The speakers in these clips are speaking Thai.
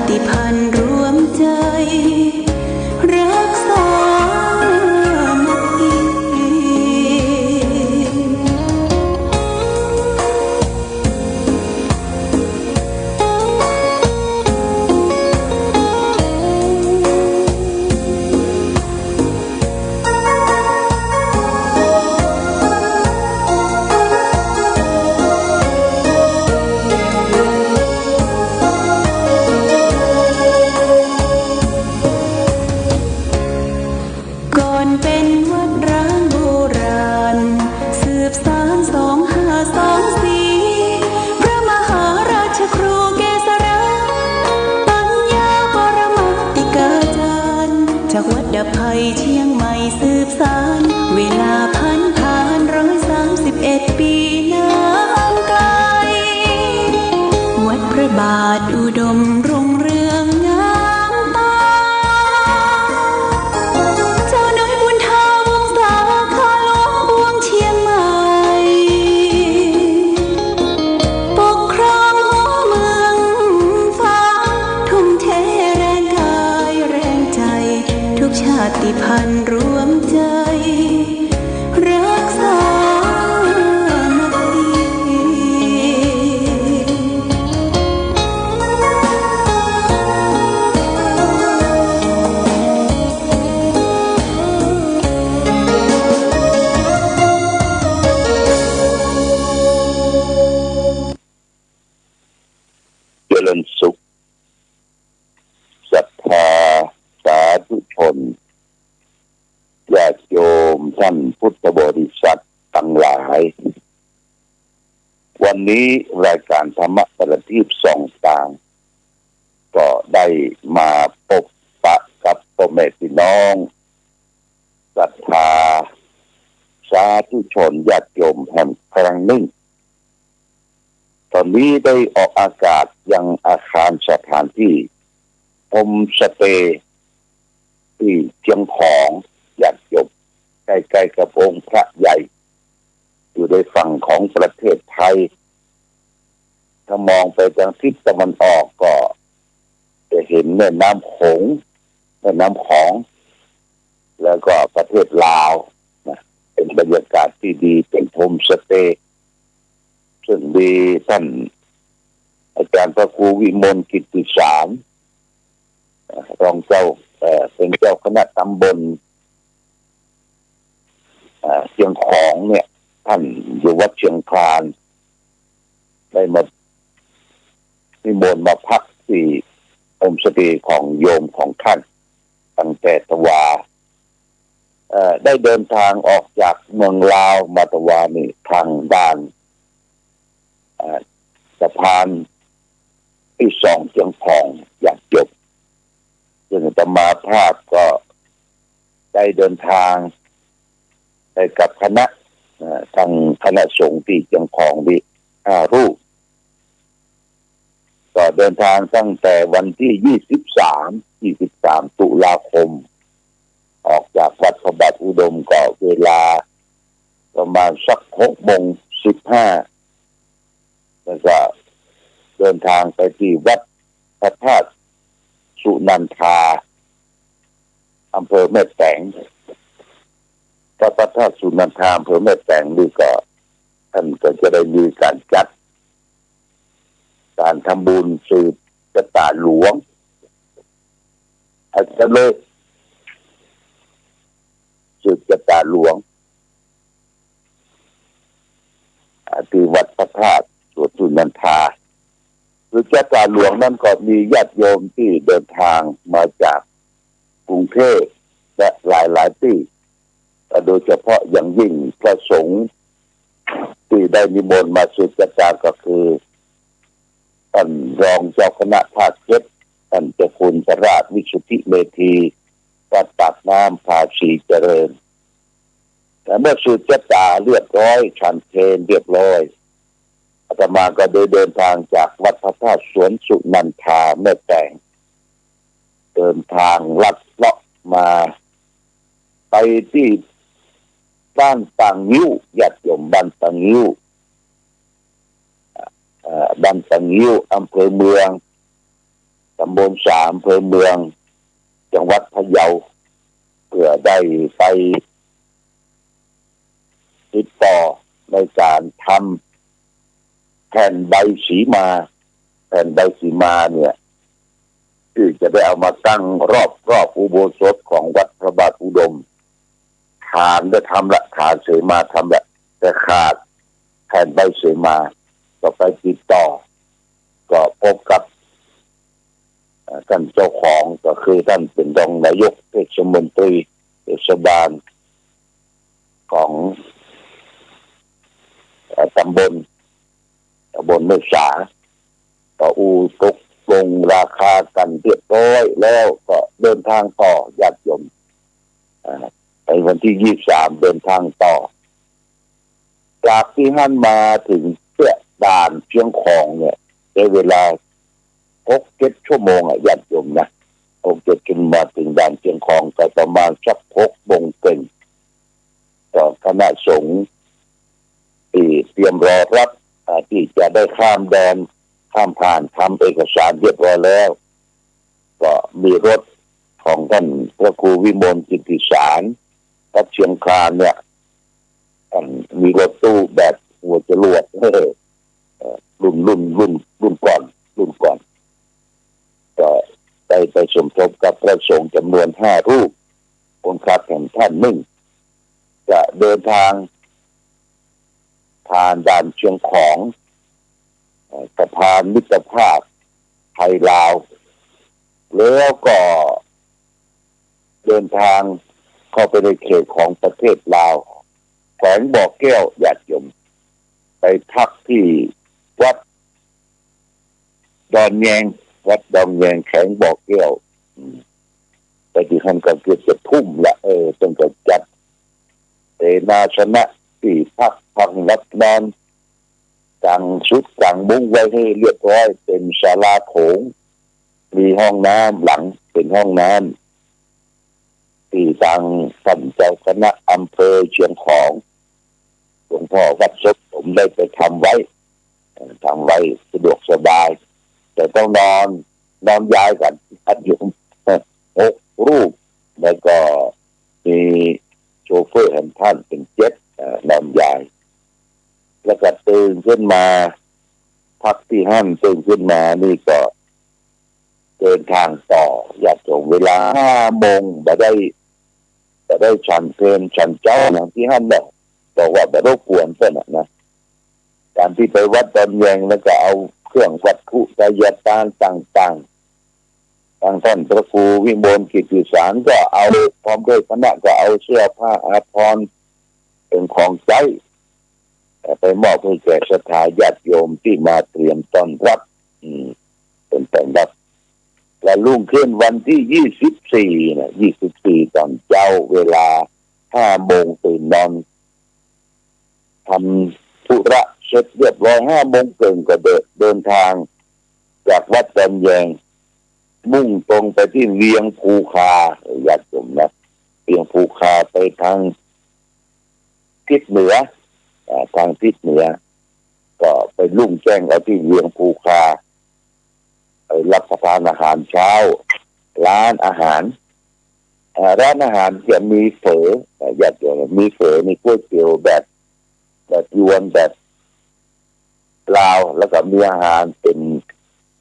ติพันธุ์รวมใจรักษามัคคีเป็นวัดร้างโบราณสืบสาน2524พระมหาราชครูเกษราปัญญาปรมาติกาจารย์จากวัดดาภัยเชียงใหม่สืบสานเวลาผ่าน131 ปีนานไกลวัดพระบาทอุดมรุ่งเรืองงามตาชาติพันธุ์รวมใจรักษามัคคีเจริญสุขศรัทธาสาธุชนญาติโยมท่านพุทธบริษัททั้งหลายวันนี้รายการธรรมะประทีปส่องต่างก็ได้มาพบปะกับพ่อแม่พี่น้องศรัทธาสาธุชนญาติโยมแห่งครั้งหนึ่งตอนนี้ได้ออกอากาศยังอาคารสถานที่โฮมสเตย์ที่เชียงของญาติโยมใกล้ๆกับองค์พระใหญ่อยู่ในฝั่งของประเทศไทยถ้ามองไปทางทิศตะวันออกก็จะเห็นแม่น้ำโขงแม่น้ำของแล้วก็ประเทศลาวนะเป็นบรรยากาศที่ดีเป็นโฮมสเตย์ซึ่งมีท่านอาจารย์พระครูวิมลกิตติสารรองเจ้าเป็นเจ้าคณะตำบลเชียงของเนี่ยท่านอยู่วัดเชียงคานได้มานิมนต์มาพักที่โฮมสเตย์ของโยมของท่านตั้งแต่ตะวาได้เดินทางออกจากเมืองลาวมาตะวานี่ทางด้านสะพานที่2เชียงของอย่างจบซึ่งอาตมาภาพก็ได้เดินทางไปกับคณะทางคณะสงฆ์ที่เชียงของมี5 รูปก็เดินทางตั้งแต่วันที่23 ตุลาคมออกจากวัดพระบาทอุดมก็เวลาประมาณสัก 6:15 แล้วก็เดินทางไปที่วัดพระธาตุสุนันทาอำเภอแม่แตงพระธาตุสุนันทาอำเภอแม่แตงนี่ก็ท่านก็จะได้มีการจัดการทำบุญสืบชะตาหลวงอาจจะเลยสืบชะตาหลวงที่วัดพระธาตุสุนันทาหรือชะตาหลวงนั้นก็มีญาติโยมที่เดินทางมาจากกรุงเทพและหลายที่โดยเฉพาะอย่างยิ่งพระสงฆ์ที่ได้นิมนต์มาสืบชะตาก็คือท่านรองเจ้าคณะภาค7ท่านเจ้าคุณพระราชวิสุทธิเมธีวัดปากน้ำภาษีเจริญแต่เมื่อสืบชะตาเรียบร้อยฉันเพลเรียบร้อยอาตมาก็เดินทางจากวัดพระธาตุสวนสุนันทาแม่แตงเดินทางลัดเลาะมาไปที่บ้านตังยิ้วญาติโยมบ้านตังยิ้วบ้านตังยิ้วอำเภอเมืองต ตำบล3อำเภอเมืองจังหวัดพะเยาเพื่อได้ไปติดต่อในการทำแผ่นใบสีมาเนี่ยที่จะได้เอามาตั้งรอบอุโบสถของวัดพระบาทอุดมฐานได้ทำละฐานเสมาทำละแต่ขาดแผ่นใบเสมาก็ไปติดต่อก็พบกับท่านเจ้าของก็คือท่านเป็นรองนายกเทศมนตรีเทศบาลของตำบลแม่สาต่อตกลงราคากันเรียบร้อยแล้วก็เดินทางต่อญาติโยมในวันที่23เดินทางต่อจากที่ท่านมาถึงด่านเชียงของเนี่ยในเวลา6-7 ชั่วโมงญาติโยมนะ6-7 ชั่วโมงมาถึงด่านเชียงของก็ประมาณสัก6 โมงเต็มก็คณะสงฆ์ที่เตรียมรอรับที่จะได้ข้ามแดนข้ามผ่านทำเอกสารเรียบร้อยแล้วก็มีรถของท่านพระครูวิมลกิตติสารวัดเชียงคานเนี่ยมีรถตู้แบบหัวจรวดรุ่นก่อนก็ได้ไปสมทบกับพระสงฆ์จำนวน5 รูปองค์การแห่งท่านหนึ่งจะเดินทางผ่านด่านเชียงของสะพานมิตรภาพไทยลาวแล้วก็เดินทางเข้าไปในเขตของประเทศลาวแขวงบ่อแก้วญาติโยมไปพักที่วัดดอนแยงแขวงบ่อแก้วไปที่ท่านก็เกือบจะทุ่มละต้องจะจัดนาชนะที่พักรับนอนกางชุดกางมุ้งไว้ให้เรียบร้อยเป็นศาลาโถงมีห้องน้ำหลังเป็นห้องน้ำที่ทางท่านเจ้าคณะอำเภอเชียงของหลวงพ่อวัดศพผมได้ไปทำไว้สะดวกสบายแต่ต้องนอนย้ายกันอัดอยู่6 รูปแล้วก็มีโชเฟอร์ของท่านเป็นเจ็ตนอนย้ายแล้วก็ตื่นขึ้นมาพักที่ห้างตื่นขึ้นมานี่ก็เดินทางต่ออยากจงเวลา5 โมงจะได้ฉันเพลฉันเจ้าอย่างที่ห้างบอกว่าจะรบกวนเพื่อนนะการที่ไปวัดดอนแยงแล้วก็เอาเครื่องวัตถุไสยศาสตร์ต่างๆทางท่านพระครูวิมลกิตติสารก็เอาพร้อมด้วยคณะก็เอาเสื้อผ้าอาภรณ์เป็นของใช้ไปมอบให้แก่ศรัทธาญาติโยมที่มาเตรียมต้อนรับเป็นต้อนรับและรุ่งขึ้นวันที่24ตอนเช้าเวลา5 โมงตื่นนอนทำธุระเสร็จเรียบร้อย5 โมงเกินก็เดินทางจากวัดดอนแยงมุ่งตรงไปที่เวียงภูคาญาติโยมนะเวียงภูคาไปทางทิศเหนือก็ไปลุ่งแจ้งเอาที่เวียงภูคาไปรับประทานอาหารเช้าร้านอาหารจะมีเฝอญาติโยมมีเฝอมีก๋วยเตี๋ยวแบบยวนแบบลาวแล้วก็มีอาหารเป็น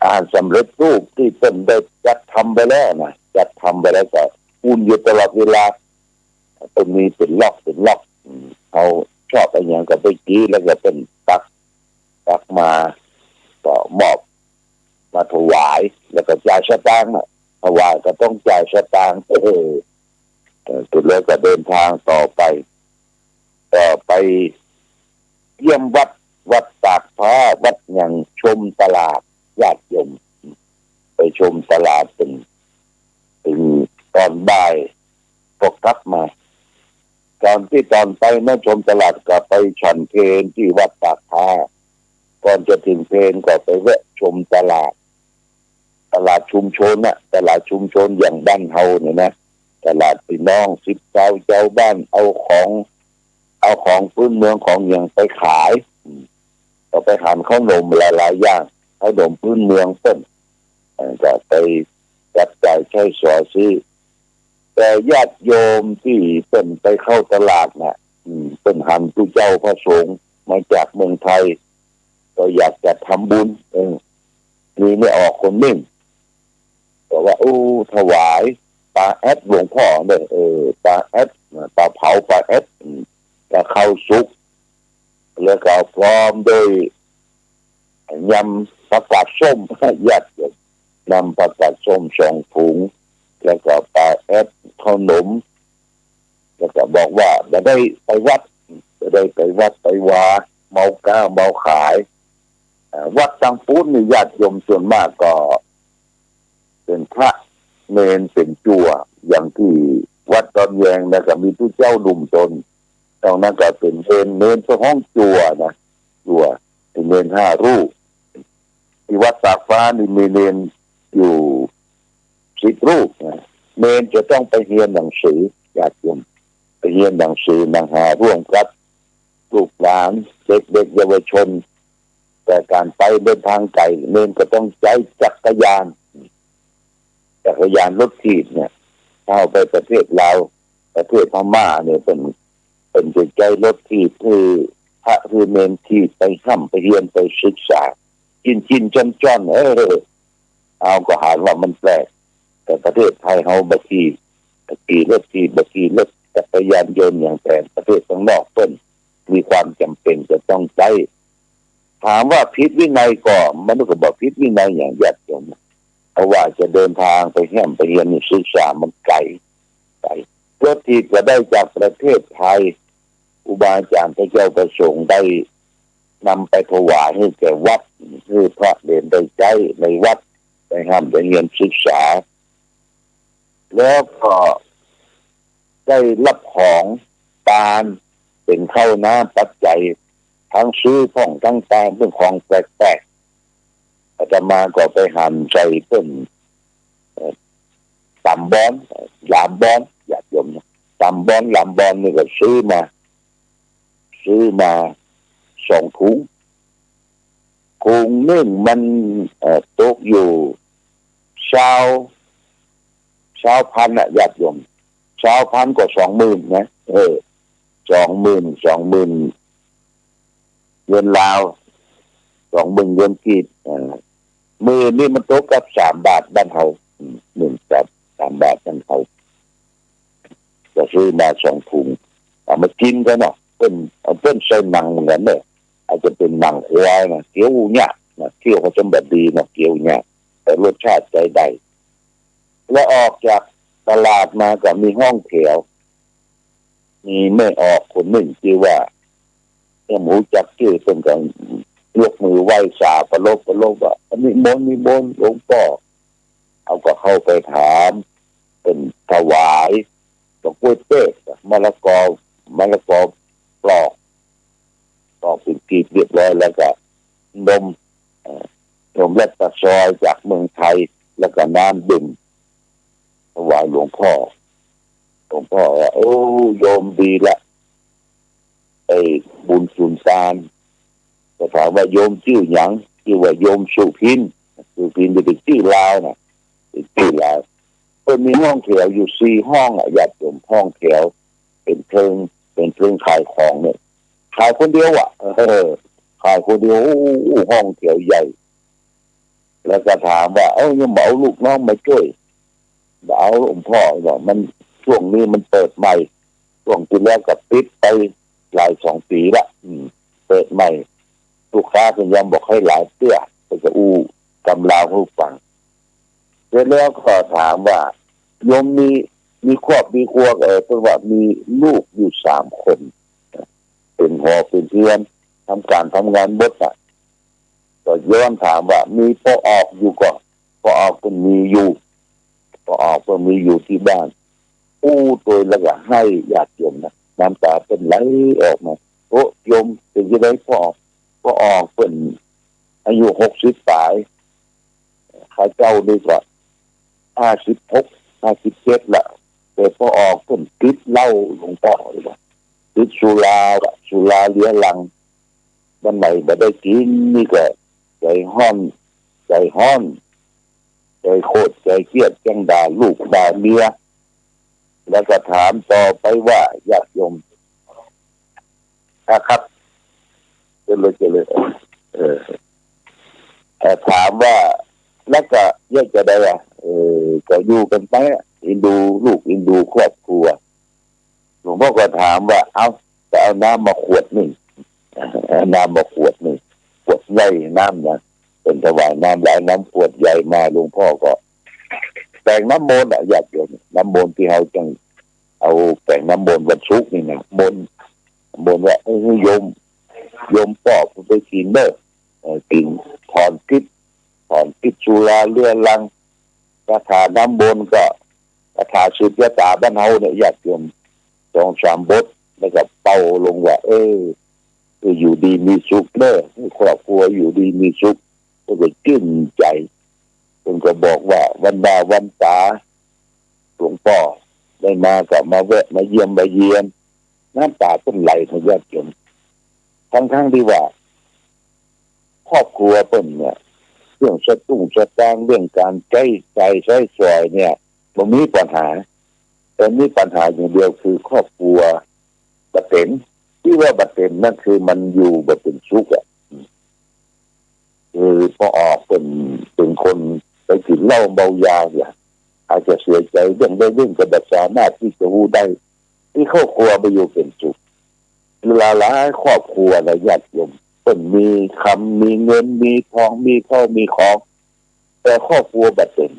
อาหารสำเร็จรูปที่เพิ่นได้จัดทำไปแล้วก็อุ่นอยู่ตลอดเวลาตรงนี้เป็นล็อกเอาชอบอะไรอย่างก็ไปกี้แล้วก็เป็นตักมาก็มอบมาถวายแล้วก็จ่ายสตางค์ถวายก็ต้องจ่ายสตางค์สุดแล้วก็เดินทางต่อไปเยี่ยมวัดตากฟ้าวัดอย่างชมตลาดญาติโยมไปชมตลาดถึงตอนบ่ายก็กลับมาตอนไปนะชมตลาดก็ไปฉันเพลที่วัดตากฟ้าก่อนจะถึงเพลก็ไปแวะชมตลาดชุมชนตลาดชุมชนอย่างบ้านเฮาเนี่ยนะตลาดพี่น้อง10 เจ้าบ้านเอาของพื้นเมืองของอย่างไปขายก็ไปหาขนมหลายๆอย่างขนมพื้นเมืองเพิ่น ก็ไปจับจ่ายใช้สอยซื้อแต่ญาติโยมที่เป็นไปเข้าตลาดน่ะเป็นหันผู้เจ้าพระสงฆ์มาจากเมืองไทยก็อยากจะทำบุญมีไม่ออกคนหนึ่งบอกว่าถวายปลาแอดหลวงพ่อเนี่ยปลาแอดปลาเผาปลาแอดก็เข้าสุกแล้วก็พร้อมด้วยยำผักกาดส้มญาติโยมนำผักกาดส้ม2 ถุงแล้วก็ปลาแอดขนมแล้วก็บอกว่าจะได้ไปวัดไปวาเมาก้าเมาขายวัดตังปูนนี่ญาติโยมส่วนมากก็เป็นพระเนนเป็นจั่วอย่างที่วัดตอนแยงนะก็มีผู้เจ้าหนุ่มตนตรงนั้นก็เป็นเนนห้องจั่วนะจั่วเป็นเนน5 รูปที่วัดตากฟ้านี่มีเนนอยู่10 รูปนะเนนจะต้องไปเรียนหนังสือญาติโยมไปเรียนหนังสือหนังหาร่วมกับลูกหลานเด็กเยาวชนแต่การไปเดินทางไกลเนนก็ต้องใช้จักรยานรถถีบเนี่ยเข้าไปประเทศลาวประเทศพม่าเนี่ยเป็นใจรถถีบคือพระคือเนนถีบไปค่ำไปเรียนไปศึกษากินจ้อนเอาก็หาว่ามันแปลกแต่ประเทศไทยเฮาบางทีรถถีบบางทีรถจักรยานยนต์อย่างแต่ประเทศข้างนอกเพิ่นมีความจำเป็นจะต้องใช้ถามว่าผิดวินัยก็มันก็บอกผิดวินัยอย่างญาติโยมเพราะว่าจะเดินทางไปแห่มไปเรียนศึกษามันไกลรถที่จะได้จากประเทศไทยอุบาอาจารย์พระเจ้าประสงค์ได้นำไปถวายให้แก่วัดคือพระเด่นได้ใช้ในวัดไปแห่มไปเรียนศึกษาแล้วก็ได้รับของทานเป็นข้าวน้ำปัจจัยทั้งซื้อของทั้งตามเป็นของแปลกๆอาตมาก็ไปหั่นใส่เป็นตำบอนลามบอนญาติโยมตำบอนลามบอนนี่ก็ซื้อมา2 ถุงนึ่งมันตกอยู่20,000ญาติโยม20,000ก็ 20,000 นะ20,000เงินลาว20,000เงินกีบมือนี่มันตกกับ3 บาทบ้านเฮา1 กับ3 บาทบ้านเฮาก็ซื้อมา2 ถุงเอามากินกันเนาะเป็นใส่หนังเหมือนกันเนี่ยอาจจะเป็นหนังควายนะเกี๊ยวเนี่ยนะเกี๊ยวเขาจะแบบดีนะเกี๊ยวเนี่ยแต่รสชาติใจได้แล้วออกจากตลาดมาก็มีห้องแถวมีไม่ออกคนหนึ่งที่ว่าหมูจักชื่อเป็นกันยกมือไหว้สาประโลกว่าอันนี้มนต์หลวงพ่อเอาก็เข้าไปถามเป็นถวายดอกกล้วยเป๊กมะละกอปลอกเป็นกีบเรียบร้อยแล้วก็นมและตะซอยจากเมืองไทยแล้วก็น้ำดื่มถวายหลวงพ่อโยมดีละไอ้บุญสุนทานก็ถามว่าโยมชื่อหยังชื่อว่าโยมสุพินจะเป็นชื่อลาวนะเป็นชื่อลาวมีห้องแถวอยู่4 ห้องญาติโยมห้องแถวเป็นเพิงขายของเนี่ยขายคนเดียวขายคนเดียวห้องแถวใหญ่แล้วก็ถามว่ายังเหมาลูกน้องมาช่วยเอาหลวงพ่อบอกมันช่วงนี้มันเปิดใหม่ช่วงที่แล้วก็ปิดไปหลาย2 ปีละเปิดใหม่ลูกค้าพยายามบอกให้หลายเตื้อก็จะกำลาวให้ฟังแล้วก็ถามว่าโยมมีครอบมีครัวเพราะว่ามีลูกอยู่3 คนเป็นพ่อเป็นเพื่อนทำงานบดอ่ะก็ย้อนถามว่ามีพ่อออกอยู่ก่อนพ่อออกก็มีอยู่ที่บ้านตัวแล้วก็ให้ญาติโยมนะน้ำตาเป็นไหลออกมาโยมเป็นจะได้พ่อออกเป็นอายุ60 ปลายข้าเจ้าดีกว่า57ละแต่พ่อออกเป็นติดเหล้าหลวงพ่อเลยว่าติดสุราเลี้ยลังวันไหนบ่ได้กินนี่ก็ใจห้อน ใจโคตรใจเครียดจังด่าลูกด่าเมียแล้วก็ถามต่อไปว่าญาติโยมนะครับเจริญถามว่าแล้วก็แยกจะได้ก็อยู่กันไปอินดูลูกอินดูครอบครัวหลวงพ่อก็ถามว่าเอาจะเอาน้ำมาขวดหนึ่งน้ำมาขวดหนึ่งขวดใหญ่น้ำนะเป็นถวายน้ำหลายน้ำขวดใหญ่มาหลวงพ่อก็แต่งน้ำมนต์ญาติโยมน้ำมนต์ที่เขาจังเอาแต่งน้ำมนต์วันศุกร์นี่นะมนต์ว่าโยมปอบไปกินเด้อกินถอนพิษสุราเรือรังคาถาน้ำมนต์ก็คาถาสุดยตาบ้านเฮาเนี่ยญาติโยม2-3 บทแล้วก็เป่าลงว่าอยู่ดีมีสุขเด้อครอบครัวอยู่ดีมีสุขก็ชื่นใจคนก็บอกว่าวันดาวันตาหลวงพ่อได้มาก็มาแวะมาเยี่ยมน้ำตาเป็นไหลของญาติโยมทั้งที่ว่าครอบครัวเพิ่นเนี่ยเรื่องสตางค์เรื่องการใช้สอยเนี่ยมันมีปัญหาแต่มีปัญหาอย่างเดียวคือครอบครัวบัดเต็มที่ว่าบัดเต็มนั่นคือมันอยู่บัดเป็นสุขคือพอออกเป็นคนไปกินเหล้าเมายาเนี่ยอาจจะเสียใจเรื่องกระดับสามารถที่จะรู้ได้ที่ครอบครัวไปอยู่เป็นสุขเวลาหลายครอบครัวและญาติโยมเพิ่นมีคำมีเงินมีทองมีข้าวมีของแต่ครอบครัวบัดเต็ม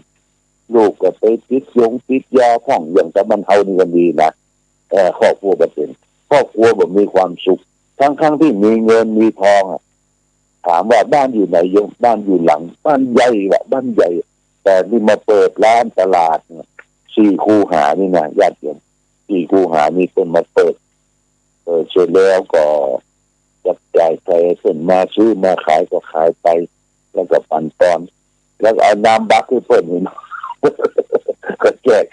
ลูกก็ไปติดยาท่องอย่างแต่มันเฮานี่กันดีนะครอบครัวบัดเต็มครอบครัวแบบมีความสุขทั้งที่มีเงินมีทองถามว่าบ้านอยู่ไหนโยมบ้านอยู่หลังบ้านใหญ่บ้านใหญ่แต่นี่มาเปิดร้านตลาด4 คูหานี่นะญาติโยม4 คูหานี่เป็นมาเปิดเสร็จแล้วก็จับจ่ายไปเพิ่นมาซื้อมาขายก็ขายไปแล้วก็ปั่นตอนแล้วเอาน้ำบักให้เพิ่นนี่ก็แจก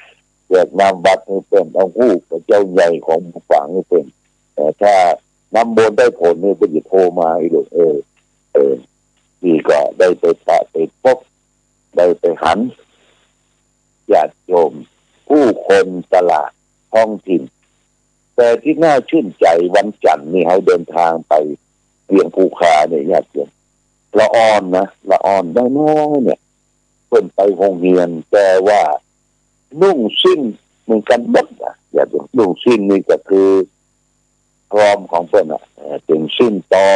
น้ำบักให้เพิ่นเอาฮู้กับเจ้าใหญ่ของฝังให้เพิ่นแต่ถ้าน้ำมนต์ได้ผลเนี่ยเพิ่นจะโทรมาอีกนี่ก็ได้ไปปะไปพบได้ไปหันญาติโยมผู้คนตลาดท้องถิ่นแต่ที่น่าชื่นใจวันจันทร์นี่เขาเดินทางไปเวียงภูคาเนี่ยญาติโยมละอ่อนได้น้อยเนี่ยเพิ่นไปโรงเรียนแต่ว่านุ่งสิ้นเหมือนกันหมดญาติโยมนุ่งสิ้นนี่ก็คือพร้อมของเพิ่นเป็นสิ้นตอ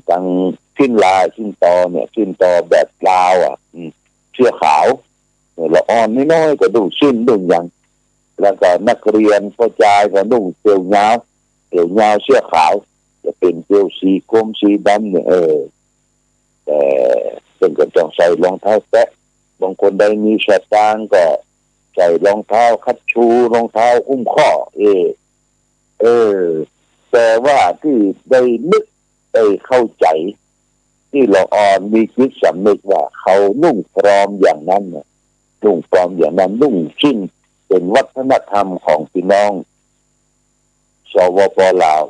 ตั้งสิ้นลายสิ้นตอเนี่ยสิ้นตอแบบลาวเสื้อขาวละอ่อนน้อยๆก็ดูสิ้นดูอย่างแล้วก็นักเรียนผู้ชายก็นุ่งเสื้อยาวเสื้อขาวจะเป็นเสื้อสีกรมสีดำเนี่ยแต่เป็นก็ต้องใส่รองเท้าแตะบางคนได้มีสตางค์ก็ใส่รองเท้าคัชชูรองเท้าหุ้มข้อแต่ว่าที่ได้นึกได้เข้าใจที่ละอ่อนมีคิดสำนึกว่าเขานุ่งพร้อมอย่างนั้นนุ่งพร้อมอย่างนั้นนุ่งสิ้นเป็นวัฒนธรรมของพี่น้องสปปลาว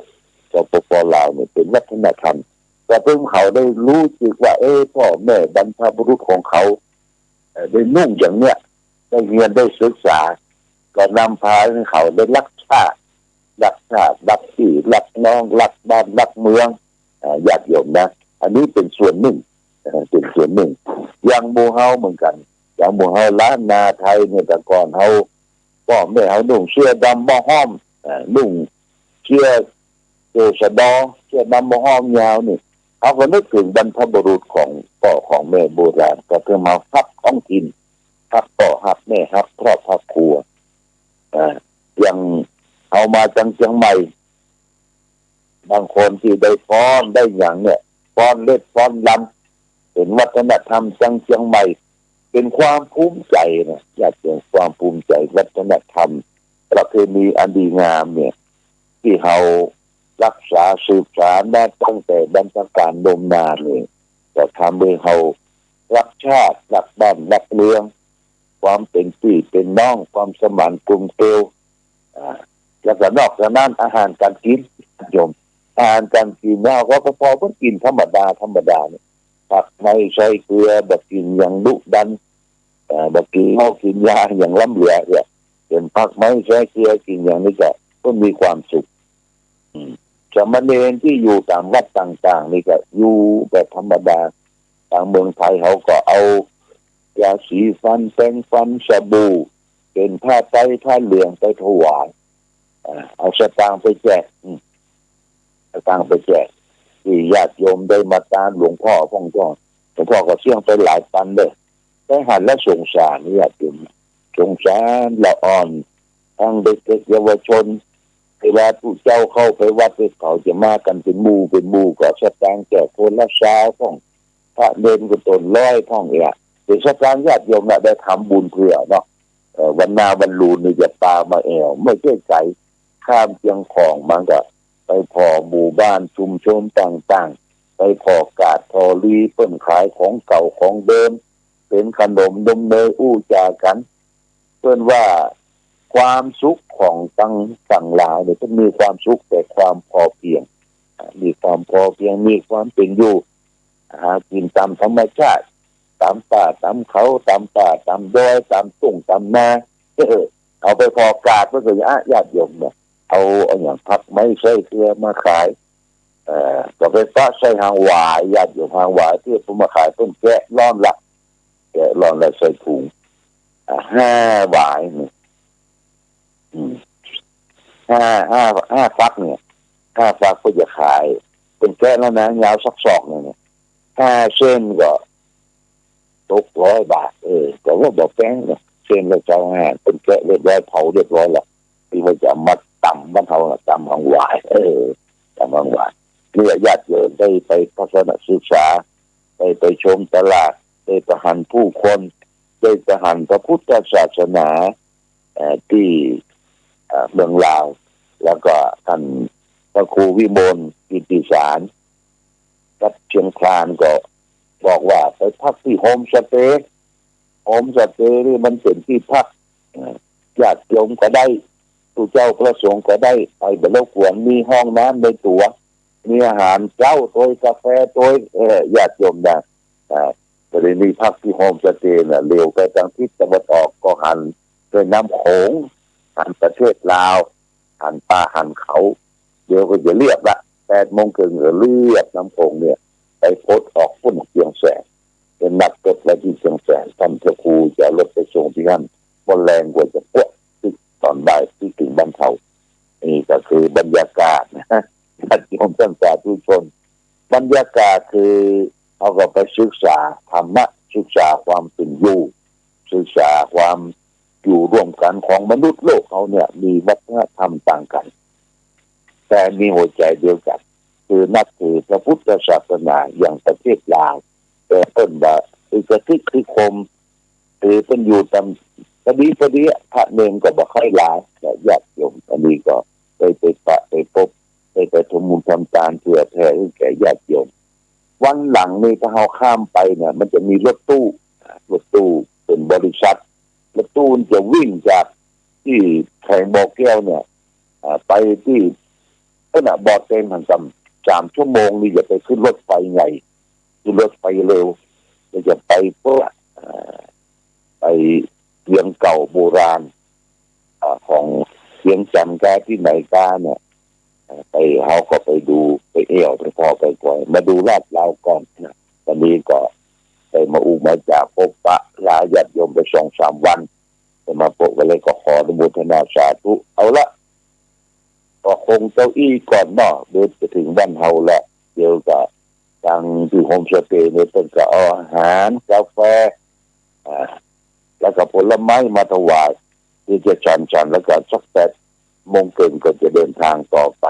เนี่ยเป็นวัฒนธรรมแต่เพิ่งเขาได้รู้สึกว่าพ่อแม่บรรพบุรุษของเขาได้นุ่งอย่างเนี้ยได้เรียนได้ศึกษาก็นำพาให้เขาได้รักชาติรักที่รักน้องรักบ้านรักเมืองญาติโยมนะอันนี้เป็นส่วนหนึ่งอย่างหมู่เฮาเหมือนกันอย่างหมู่เฮาล้านนาไทยเนี่ยแต่ก่อนเฮาพ่อแม่เฮานุ่งเสื้อดำบ่ฮ้อมนุ่งเสื้อสะดอเสื้อดำบ่ฮ้อมยาวนี่เขาก็นึกถึงบรรพบุรุษของพ่อของแม่โบราณก็คือมาฮักท้องถิ่นฮักพ่อฮักแม่ฮักครอบครัวอย่างเอามาจังเชียงใหม่บางคนที่ได้ฟ้อนได้อย่างเนี่ยฟ้อนเล็ดฟ้อนลำเป็นวัฒนธรรมจังเชียงใหม่เป็นความภูมิใจนะอยากเป็นความภูมิใจวัฒนธรรมประเพณีอันดีงามเนี่ยที่เรารักษาสืบสานมาตั้งแต่บรรพการนมนานเลยก็ทำให้เรารักชาติรักบ้านรักเมืองความเป็นพี่เป็นน้องความสมานกลุ่มเกลียวแล้วก็นอกจากนั้นอาหารการกินโยมอาหารการกินเราก็พอเพิ่งกินธรรมดาเนี่ยผักไม่ใส่เกลือแบบกินอย่างดุดัน บางทีเขากินยาอย่างล้ำเหลือเนี่ยเป็นพักไม้แช่เกลือกินอย่างนี้ก็มีความสุขสามเณรที่อยู่ตามวัดต่างๆนี่ก็อยู่แบบธรรมดาทางเมืองไทยเขาก็เอายาสีฟันแปรงฟันสบู่เป็นผ้าไตรผ้าเหลืองไปถวายเอาสตางค์ไปแจกสตางค์ไปแจกที่ญาติโยมได้มาตามหลวงพ่อหลวงพ่อก็เสี่ยงไปหลายปันเลยได้หันและสงสารญาติโยมสงสารละอ่อนทั้งเด็กๆเยาวชนเวลาผู้เจ้าเข้าไปวัดไปเขาจะมากันเป็นหมู่ก็สตางค์แจกคนละเช้าท่องพระเดินก็ตนร้อยท่องเนี่ยเป็นสตางค์ญาติโยมได้ทำบุญเพื่อเนาะวันนาวันลูนนี่จะปามาแอวไม่ใช่ไกลข้ามเชียงของมันก็ไปพอหมู่บ้านชุมชนต่างๆไปพอกาดพอลีเปิ้นขายของเก่าของเดิมเป็นขนมนมเนยอู้จากันเปิ้นว่าความสุขของตั้งหลายเนี่ยต้องมีความสุขแต่ความพอเพียงมีความพอเพียงมีความเป็นอยู่หากินตามธรรมชาติตามป่าตามเขาตามป่าตามดอยตามทุ่งตามนาเอาไปพอกาดก็คือญาติโยมเนี่ยเอาอย่างผักไม้ใส่เกลือมาขายก็ไปฟ้าใส่หางหวายญาติโยมหางหวายที่ผมมาขายต้นแกะร้อนละใส่ถุง5 หวายนี่ห้าฟักเนี่ย5 ฟักก็จะขายเป็นแกะแล้วนะยาวสักศอกเนี่ย5 เส้นก็ตก100 บาทแต่ว่าบอกแป้งเนี่ยเส้นละ25เป็นแกะเรียบร้อยเผาเรียบร้อยแล้วที่ว่าจะมาต่ำบ้านเขาต่ำหางหวายต่ำหางหวายเนี่ยญาติโยมได้ไปทัศนศึกษาไปชมตลาดได้ประหันผู้คนได้ประหันพระพุทธศาสนาที่เมืองลาวแล้วก็ท่านพระครูวิมลกิติสารกับเชียงคานก็บอกว่าไปพักที่โฮมสเตย์นี่มันเป็นที่พักญาติโยมก็ได้ผู้เจ้าพระสงฆ์ก็ได้ไปบรรลุกวนมีห้องน้ำในตัวมีอาหารเจ้าโดยกาแฟโดยญาติโยมได้ประเด็นนี้พักที่โฮมสเตย์เลี้ยวไปทางทิศตะวันออกก็หันด้วยน้ำโขงหันประเทศลาวหันป่าหันเขาเดี๋ยวก็จะเรียบละ8 โมงครึ่งเรียบน้ำโขงเนี่ยไปพดออกพุ่นเชียงแสนเป็นนักตกและที่เชียงแสนท่านพระครูจะรถไปส่งที่นั่นบนแรงกว่าจะพวกตอนบ่ายที่ถึงบ้านเขานี่ก็คือบรรยากาศนะญาติโยมท่านสาธุชนบรรยากาศคือเอาก็ไปศึกษาธรรมะศึกษาความเป็นอยู่ศึกษาความอยู่ร่วมกันของมนุษย์โลกเขาเนี่ยมีวัฒนธรรมต่างกันแต่มีหัวใจเดียวกันคือนับถือพระพุทธศาสนาอย่างประเทศลาวแต่ต้นว่ากระทิคือคมคือเป็นอยู่ตามพอดีพระเนรก็บอกให้หลายญาติโยมอันนี้ก็ไปพบไปทำบุญทำทานเพื่อแผ่ให้แก่ญาติโยมวันหลังนี่ถ้าเราข้ามไปเนี่ยมันจะมีรถตู้เป็นบริษัทรถตู้จะวิ่งจากที่แข่งบ่อแก้วเนี่ยไปที่ขณะบ่อเต็มหันกำ3 ชั่วโมงนี่จะไปขึ้นรถไฟใหญ่ขึ้นรถไฟเร็วจะไปเพื่อไปเมืองเก่าโบราณของเชียงจันทร์ที่ไหนกาเนี่ยไปเขาก็ไปดูไปเอี่ยวไปพอไปก่อนมาดูลาดเราก่อนนะตอนนี้ก็ไปมาจากพบปะลาญาติโยมไป2-3 วันจะมาพบกันเลยก็ขออนุโมทนาสาธุเอาละก็คงเก้าอี้ก่อนเนาะเดินไปถึงบ้านเฮาละเดี๋ยวก็ทางที่โฮมสเตย์เนี่ยเป็นก็เอาอาหารกาแฟแล้วก็ผลไม้มาถวายที่จะฉันแล้วก็สัก8 โมงครึ่งก็จะเดินทางต่อไป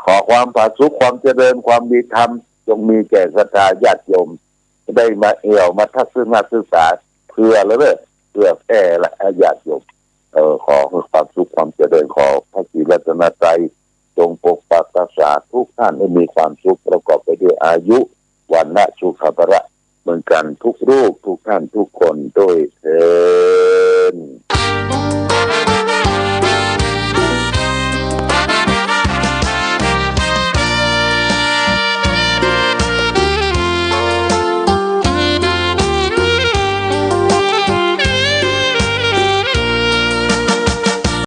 ขอความผาสุกความเจริญความดีธรรมจงมีแก่ศรัทธาญาติโยมได้มาเอี่ยวมาทัศนศึกษาเพื่อแก่และญาติโยมขอความสุขความเจริญขอพระศรีรัตนตรัยจงปกปักรักษาทุกท่านให้มีความสุขประกอบไปด้วยอายุวันนะสุขภาระเหมือนกันทุกรูปทุกท่านทุกคนด้วยเถิด